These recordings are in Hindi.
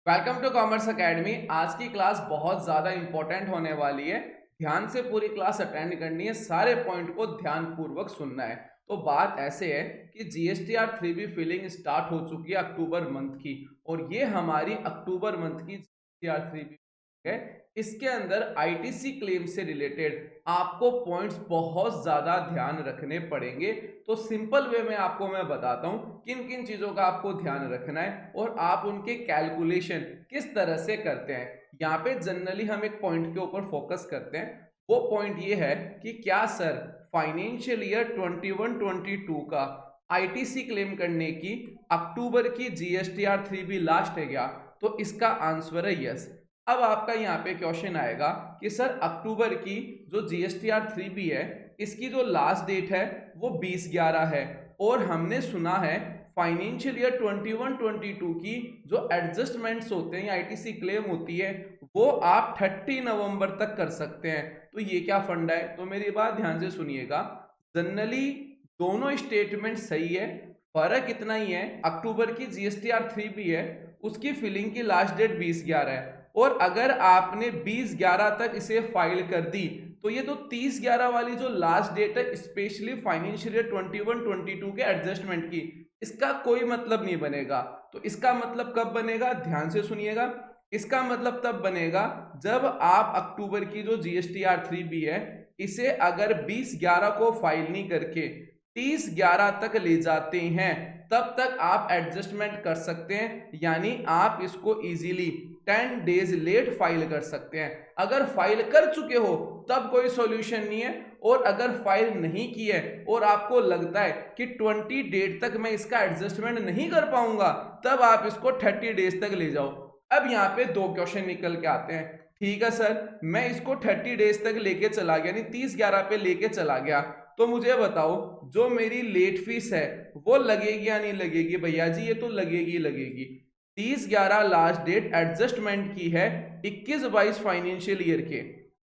Welcome to commerce academy. आज की क्लास बहुत ज़्यादा इंपॉर्टेंट होने वाली है। ध्यान से पूरी क्लास अटेंड करनी है, सारे पॉइंट को ध्यान पूर्वक सुनना है। तो बात ऐसे है कि जीएसटीआर 3B फिलिंग स्टार्ट हो चुकी है अक्टूबर मंथ की, और ये हमारी अक्टूबर मंथ की जीएसटीआर 3B है। इसके अंदर आईटीसी क्लेम से रिलेटेड आपको पॉइंट्स बहुत ज्यादा ध्यान रखने पड़ेंगे। तो सिंपल वे में आपको मैं बताता हूं किन किन चीजों का आपको ध्यान रखना है और आप उनके कैलकुलेशन किस तरह से करते हैं। यहाँ पे जनरली हम एक पॉइंट के ऊपर फोकस करते हैं। वो पॉइंट ये है कि क्या सर फाइनेंशियल ईयर 21-22 का आईटीसी क्लेम करने की अक्टूबर की जीएसटीआर 3B लास्ट है क्या? तो इसका आंसर है यस। अब आपका यहाँ पे क्वेश्चन आएगा कि सर अक्टूबर की जो जीएसटीआर 3B है इसकी जो लास्ट डेट है वो 20/11 है, और हमने सुना है फाइनेंशियल ईयर 21-22 की जो एडजस्टमेंट्स होते हैं, आईटीसी क्लेम होती है, वो आप 30 नवंबर तक कर सकते हैं। तो ये क्या फंडा है? तो मेरी बात ध्यान से सुनिएगा। जनरली दोनों स्टेटमेंट सही है, फर्क इतना ही है अक्टूबर की जीएसटीआर 3B है उसकी फिलिंग की लास्ट डेट 20/11 है, और अगर आपने 20/11 तक इसे फाइल कर दी तो ये तो 30/11 वाली जो लास्ट डेट है स्पेशली फाइनेंशियल ईयर 21-22 के एडजस्टमेंट की, इसका कोई मतलब नहीं बनेगा। तो इसका मतलब कब बनेगा? ध्यान से सुनिएगा। इसका मतलब तब बनेगा जब आप अक्टूबर की जो जीएसटीआर 3B है इसे अगर 20/11 को फाइल नहीं करके 30/11 तक ले जाते हैं, तब तक आप एडजस्टमेंट कर सकते हैं। यानी आप इसको इजीली 10 डेज लेट फाइल कर सकते हैं। अगर फाइल कर चुके हो तब कोई सॉल्यूशन नहीं है, और अगर फाइल नहीं की है और आपको लगता है कि 20 डेट तक मैं इसका एडजस्टमेंट नहीं कर पाऊंगा, तब आप इसको 30 डेज तक ले जाओ। अब यहाँ पे दो क्वेश्चन निकल के आते हैं। ठीक है सर, मैं इसको 30 डेज तक लेके चला गया, यानी 30/11 पे लेके चला गया, तो मुझे बताओ जो मेरी लेट फीस है वो लगेगी या नहीं लगेगी? भैया जी ये तो लगेगी लगेगी। 30/11 लास्ट डेट एडजस्टमेंट की है 21-22 फाइनेंशियल ईयर के।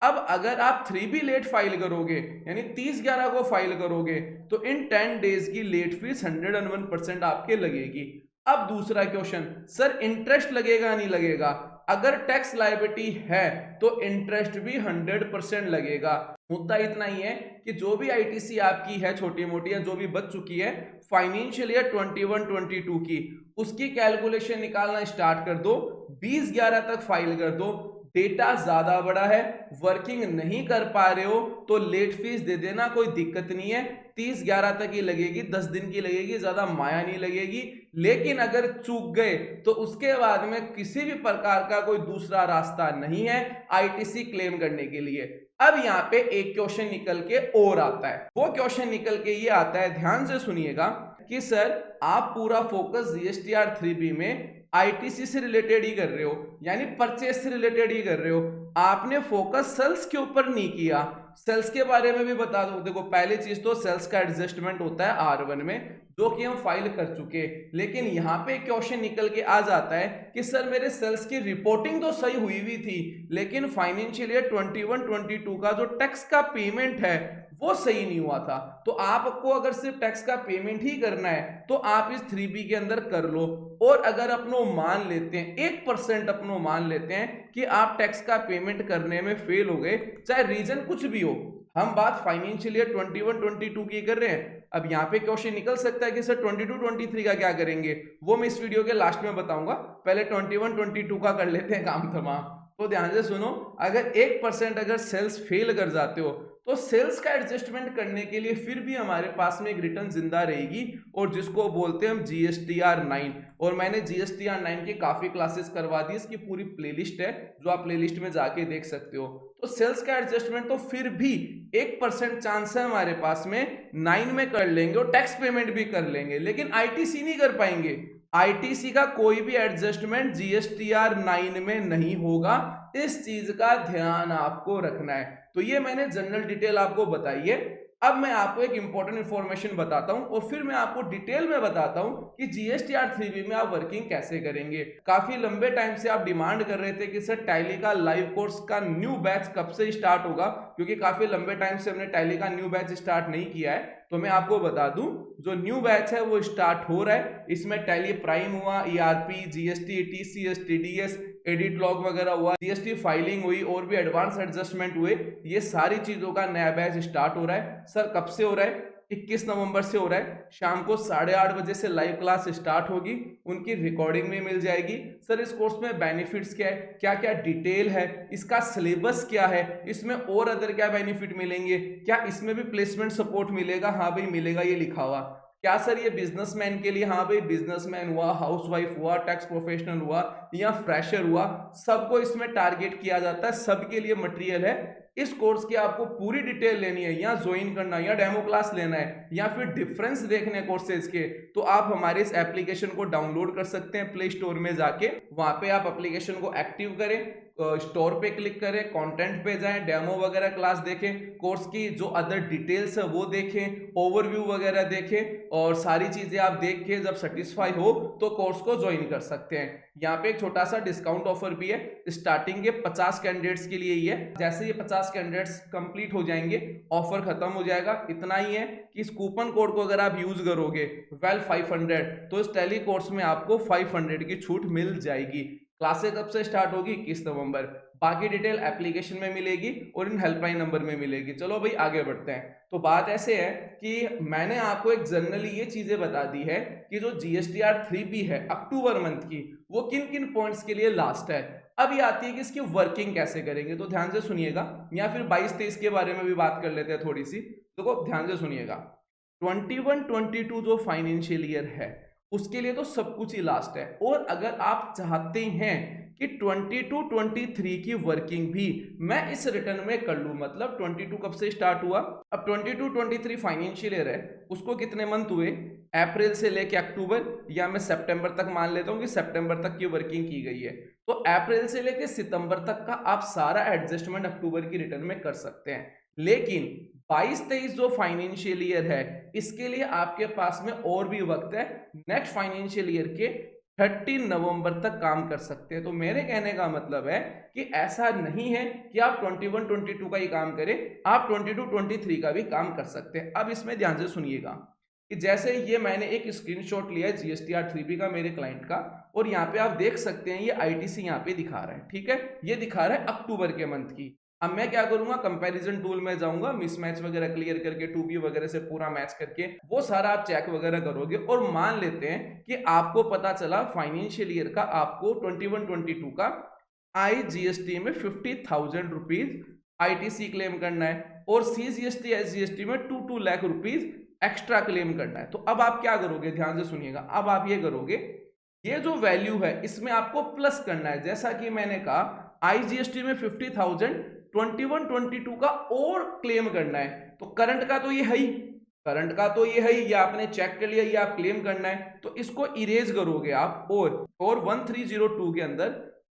अब अगर आप 3B लेट फाइल करोगे यानी 30/11 को फाइल करोगे तो इन 10 डेज की लेट फीस 101% आपके लगेगी। अब दूसरा क्वेश्चन, सर इंटरेस्ट लगेगा नहीं लगेगा? अगर टैक्स लायबिलिटी है तो इंटरेस्ट भी 100% लगेगा। मुद्दा इतना ही है कि जो भी आईटीसी आपकी है छोटी मोटी या जो भी बच चुकी है फाइनेंशियल ईयर 21-22 की, उसकी कैलकुलेशन निकालना स्टार्ट कर दो। 20/11 तक फाइल कर दो। डेटा ज्यादा बड़ा है, वर्किंग नहीं कर पा रहे हो तो लेट फीस दे देना, कोई दिक्कत नहीं है। 30/11 तक ही लगेगी, 10 दिन की लगेगी, ज्यादा माया नहीं लगेगी। लेकिन अगर चूक गए तो उसके बाद में किसी भी प्रकार का कोई दूसरा रास्ता नहीं है आईटीसी क्लेम करने के लिए। अब यहाँ पे एक क्वेश्चन निकल के और आता है। वो क्वेश्चन निकल के ये आता है, ध्यान से सुनिएगा, कि सर आप पूरा फोकस जीएसटीआर 3B में आईटीसी से रिलेटेड ही कर रहे हो, यानी परचेज से रिलेटेड ही कर रहे हो, आपने फोकस सेल्स के ऊपर नहीं किया। सेल्स के बारे में भी बता दूं, देखो पहली चीज तो सेल्स का एडजस्टमेंट होता है R1 में, जो कि हम फाइल कर चुके। लेकिन यहाँ पे क्वेश्चन निकल के आ जाता है कि सर मेरे सेल्स की रिपोर्टिंग तो सही हुई हुई थी, लेकिन फाइनेंशियल ईयर 21-22 का जो टैक्स का पेमेंट है वो सही नहीं हुआ था। तो आपको अगर सिर्फ टैक्स का पेमेंट ही करना है तो आप इस 3B के अंदर कर लो। और अगर अपनो मान लेते हैं 1% अपनो मान लेते हैं कि आप टैक्स का पेमेंट करने में फेल हो गए, चाहे रीजन कुछ भी हो, हम बात फाइनेंशियल ईयर 21-22 की कर रहे हैं। अब यहाँ पे क्वेश्चन निकल सकता है कि सर 22-23 का क्या करेंगे, वो मैं इस वीडियो के लास्ट में बताऊंगा। पहले 21-22 का कर लेते हैं काम तमाम। तो ध्यान से सुनो, अगर 1% अगर सेल्स फेल कर जाते हो तो सेल्स का एडजस्टमेंट करने के लिए फिर भी हमारे पास में एक रिटर्न जिंदा रहेगी, और जिसको बोलते हैं हम जीएसटीआर 9। और मैंने जीएसटीआर 9 की काफी क्लासेस करवा दी, इसकी पूरी प्लेलिस्ट है जो आप प्लेलिस्ट में जाके देख सकते हो। तो सेल्स का एडजस्टमेंट तो फिर भी 1% चांस है हमारे पास में 9 में कर लेंगे, और टैक्स पेमेंट भी कर लेंगे, लेकिन आईटीसी नहीं कर पाएंगे। आईटीसी का कोई भी एडजस्टमेंट जीएसटीआर 9 में नहीं होगा, इस चीज का ध्यान आपको रखना है। तो ये मैंने जनरल डिटेल आपको बताई है। अब मैं आपको एक इंपॉर्टेंट इंफॉर्मेशन बताता हूं, और फिर मैं आपको डिटेल में बताता हूं कि जीएसटीआर 3B में आप वर्किंग कैसे करेंगे। काफी लंबे टाइम से आप डिमांड कर रहे थे कि सर टैली का लाइव कोर्स का न्यू बैच कब से स्टार्ट होगा, क्योंकि काफी लंबे टाइम से हमने टैली का न्यू बैच स्टार्ट नहीं किया है। तो मैं आपको बता दूं जो न्यू बैच है वो स्टार्ट हो रहा है। इसमें टैली प्राइम हुआ, ERP, GST, TCS, TDS, edit log वगैरह हुआ, जीएसटी फाइलिंग हुई और भी एडवांस एडजस्टमेंट हुए। ये सारी चीजों का नया बैच स्टार्ट हो रहा है। सर कब से हो रहा है? 21 नवंबर से हो रहा है। शाम को 8:30 बजे से लाइव क्लास स्टार्ट होगी, उनकी रिकॉर्डिंग में मिल जाएगी। सर इस कोर्स में बेनिफिट्स क्या है, क्या क्या डिटेल है, इसका सिलेबस क्या है, इसमें और अदर क्या बेनिफिट मिलेंगे, क्या इसमें भी प्लेसमेंट सपोर्ट मिलेगा? हाँ भाई मिलेगा, ये लिखा हुआ। क्या सर ये बिजनेसमैन के लिए? हाँ भाई बिजनेसमैन हुआ, हाउसवाइफ हुआ, टैक्स प्रोफेशनल हुआ या फ्रेशर हुआ, सबको इसमें टारगेट किया जाता है, सबके लिए मटेरियल है। इस कोर्स की आपको पूरी डिटेल लेनी है या ज्वाइन करना या डेमो क्लास लेना है या फिर डिफरेंस देखने कोर्सेज के, तो आप हमारे इस एप्लीकेशन को डाउनलोड कर सकते हैं प्ले स्टोर में जाके। वहां पे आप एप्लीकेशन को एक्टिव करें, स्टोर पे क्लिक करें, कंटेंट पे जाएं, डेमो वगैरह क्लास देखें, कोर्स की जो अदर डिटेल्स है वो देखें, ओवरव्यू वगैरह देखें और सारी चीजें आप देख के जब सेटिस्फाई हो तो कोर्स को ज्वाइन कर सकते हैं। यहाँ पे एक छोटा सा डिस्काउंट ऑफर भी है, स्टार्टिंग के 50 कैंडिडेट्स के लिए ही है। जैसे ये 50 कैंडिडेट्स कंप्लीट हो जाएंगे ऑफर खत्म हो जाएगा। इतना ही है कि इस कूपन कोड को अगर आप यूज करोगे वेल 500 तो इस टेली कोर्स में आपको 500 की छूट मिल जाएगी। क्लासेस कब से स्टार्ट होगी? 21 नवंबर। बाकी डिटेल एप्लीकेशन में मिलेगी और इन हेल्पलाइन नंबर में मिलेगी। चलो भाई आगे बढ़ते हैं। तो बात ऐसे है कि मैंने आपको एक जनरली ये चीजें बता दी है कि जो जीएसटीआर 3B है अक्टूबर मंथ की, वो किन किन पॉइंट्स के लिए लास्ट है। अब ये आती है कि इसकी वर्किंग कैसे करेंगे, तो ध्यान से सुनिएगा, या फिर 22-23 के बारे में भी बात कर लेते हैं थोड़ी सी। तो ध्यान से सुनिएगा, 21-22 जो फाइनेंशियल ईयर है उसके लिए तो सब कुछ ही लास्ट है। और अगर आप चाहते हैं कि 22-23 की वर्किंग भी मैं इस रिटर्न में कर लूं, मतलब 22 कब से स्टार्ट हुआ, अब 22-23 फाइनेंशियल ईयर है, उसको कितने मंथ हुए? अप्रैल से लेके अक्टूबर, या मैं सितंबर तक मान लेता हूं कि सितंबर तक की वर्किंग की गई है। तो अप्रैल से लेके सितंबर तक का आप सारा एडजस्टमेंट अक्टूबर की रिटर्न में कर सकते हैं। लेकिन 22-23 जो फाइनेंशियल ईयर है इसके लिए आपके पास में और भी वक्त है, नेक्स्ट फाइनेंशियल ईयर के 30 नवंबर तक काम कर सकते हैं। तो मेरे कहने का मतलब है कि ऐसा नहीं है कि आप 21-22 का ही काम करें, आप 22-23 का भी काम कर सकते हैं। अब इसमें ध्यान से सुनिएगा कि जैसे ये मैंने एक स्क्रीनशॉट लिया है जीएसटीआर 3B का मेरे क्लाइंट का, और यहाँ पे आप देख सकते हैं ये आईटीसी यहाँ पे दिखा रहा है, ठीक है, ये दिखा रहा है अक्टूबर के मंथ की। अब मैं क्या करूंगा, कंपैरिजन टूल में जाऊंगा, मिसमैच वगैरह क्लियर करके 2B वगैरह से पूरा मैच करके वो सारा आप चेक वगैरह करोगे, और मान लेते हैं कि आपको पता चला फाइनेंशियल ईयर का आपको 21-22 का IGST में 50,000 रुपीज ITC क्लेम करना है और CGST SGST में 2 लाख रुपीज एक्स्ट्रा क्लेम करना है। तो अब आप क्या करोगे, ध्यान से सुनिएगा, अब आप ये करोगे, ये जो वैल्यू है इसमें आपको प्लस करना है। जैसा कि मैंने कहा IGST में 50,000 21-22 का और क्लेम करना है। तो करंट का तो ये है ही, करंट का तो ये है ही, ये आपने चेक कर लिया, ये आप क्लेम करना है, तो इसको इरेज करोगे आप और 1302 के अंदर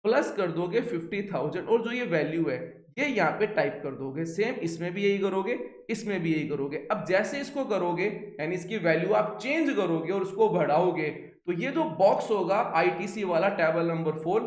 प्लस कर दोगे 50,000 और जो ये वैल्यू है ये यहाँ पे टाइप कर दोगे। सेम इसमें भी यही करोगे, इसमें भी यही करोगे। अब जैसे इसको करोगे यानी इसकी वैल्यू आप चेंज करोगे और उसको बढ़ाओगे तो ये जो बॉक्स होगा ITC वाला टेबल नंबर 4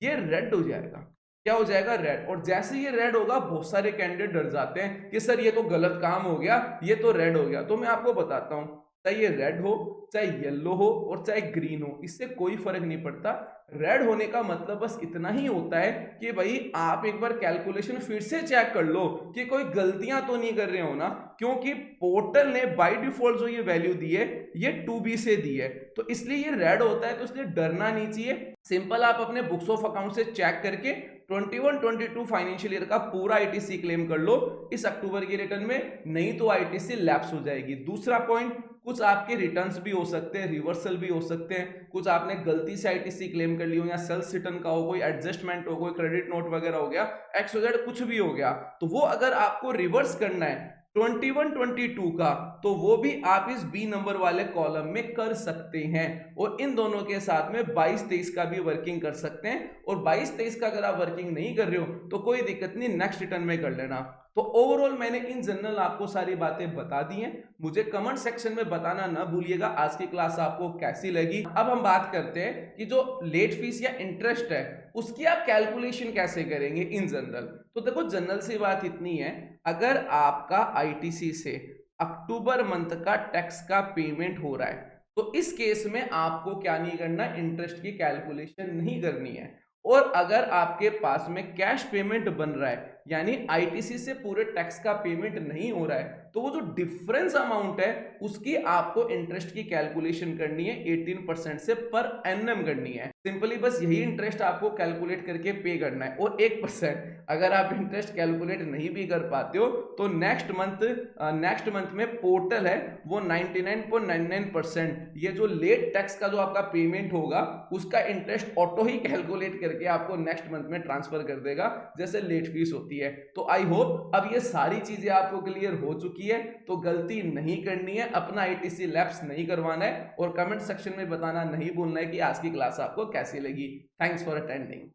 ये रेड हो जाएगा। क्या हो जाएगा? रेड। और जैसे ये रेड होगा बहुत सारे कैंडिडेट डर जाते हैं कि सर ये तो गलत काम हो गया, ये तो रेड हो गया। तो मैं आपको बताता हूं, चाहे ये रेड हो, चाहे येलो हो और चाहे ग्रीन हो, इससे कोई फर्क नहीं पड़ता। रेड होने का मतलब बस इतना ही होता है कि भाई आप एक बार कैलकुलेशन फिर से चेक कर लो कि कोई गलतियां तो नहीं कर रहे हो ना, क्योंकि पोर्टल ने बाय डिफॉल्ट जो ये वैल्यू दी है ये 2B से दी है, तो इसलिए ये रेड होता है। तो इसलिए डरना नहीं चाहिए। सिंपल आप अपने बुक्स ऑफ अकाउंट से चेक करके 21-22 फाइनेंशियल ईयर का पूरा ITC क्लेम कर लो इस अक्टूबर के रिटर्न में, नहीं तो ITC लैप्स हो जाएगी। दूसरा पॉइंट, कुछ आपके रिटर्न्स भी हो सकते हैं, रिवर्सल भी हो सकते हैं, कुछ आपने गलती से ITC क्लेम कर ली हो या सेल्स रिटर्न का हो, कोई एडजस्टमेंट हो, कोई क्रेडिट नोट वगैरह हो गया, XYZ कुछ भी हो गया, तो वो अगर आपको रिवर्स करना है 21-22 का तो वो भी आप इस B नंबर वाले कॉलम में कर सकते हैं। और इन दोनों के साथ में 22-23 का भी वर्किंग कर सकते हैं। और 22-23 का अगर आप वर्किंग नहीं कर रहे हो तो कोई दिक्कत नहीं, नेक्स्ट रिटर्न में कर लेना। तो ओवरऑल मैंने इन जनरल आपको सारी बातें बता दी हैं। मुझे कमेंट सेक्शन में बताना ना भूलिएगा आज की क्लास आपको कैसी लगी। अब हम बात करते हैं कि जो लेट फीस या इंटरेस्ट है उसकी आप कैलकुलेशन कैसे करेंगे इन जनरल। तो देखो जनरल सी बात इतनी है, अगर आपका ITC से अक्टूबर मंथ का टैक्स का पेमेंट हो रहा है, तो इस केस में आपको क्या नहीं करना, इंटरेस्ट की कैलकुलेशन नहीं करनी है। और अगर आपके पास में कैश पेमेंट बन रहा है, यानी आईटीसी से पूरे टैक्स का पेमेंट नहीं हो रहा है, तो वो जो डिफरेंस अमाउंट है उसकी आपको इंटरेस्ट की कैलकुलेशन करनी है 18% से पर एनम करनी है। सिंपली बस यही इंटरेस्ट आपको कैलकुलेट करके पे करना है। और 1% अगर आप इंटरेस्ट कैलकुलेट नहीं भी कर पाते हो तो नेक्स्ट मंथ में पोर्टल है वो 99.99% ये जो लेट टैक्स का जो आपका पेमेंट होगा उसका इंटरेस्ट ऑटो ही कैलकुलेट करके आपको नेक्स्ट मंथ में ट्रांसफर कर देगा, जैसे लेट फीस होती है। तो आई होप अब ये सारी चीजें आपको क्लियर हो चुकी है। तो गलती नहीं करनी है, अपना आईटीसी लैप्स नहीं करवाना है, और कमेंट सेक्शन में बताना नहीं भूलना है कि आज की क्लास आपको कैसी लगी। Thanks for attending.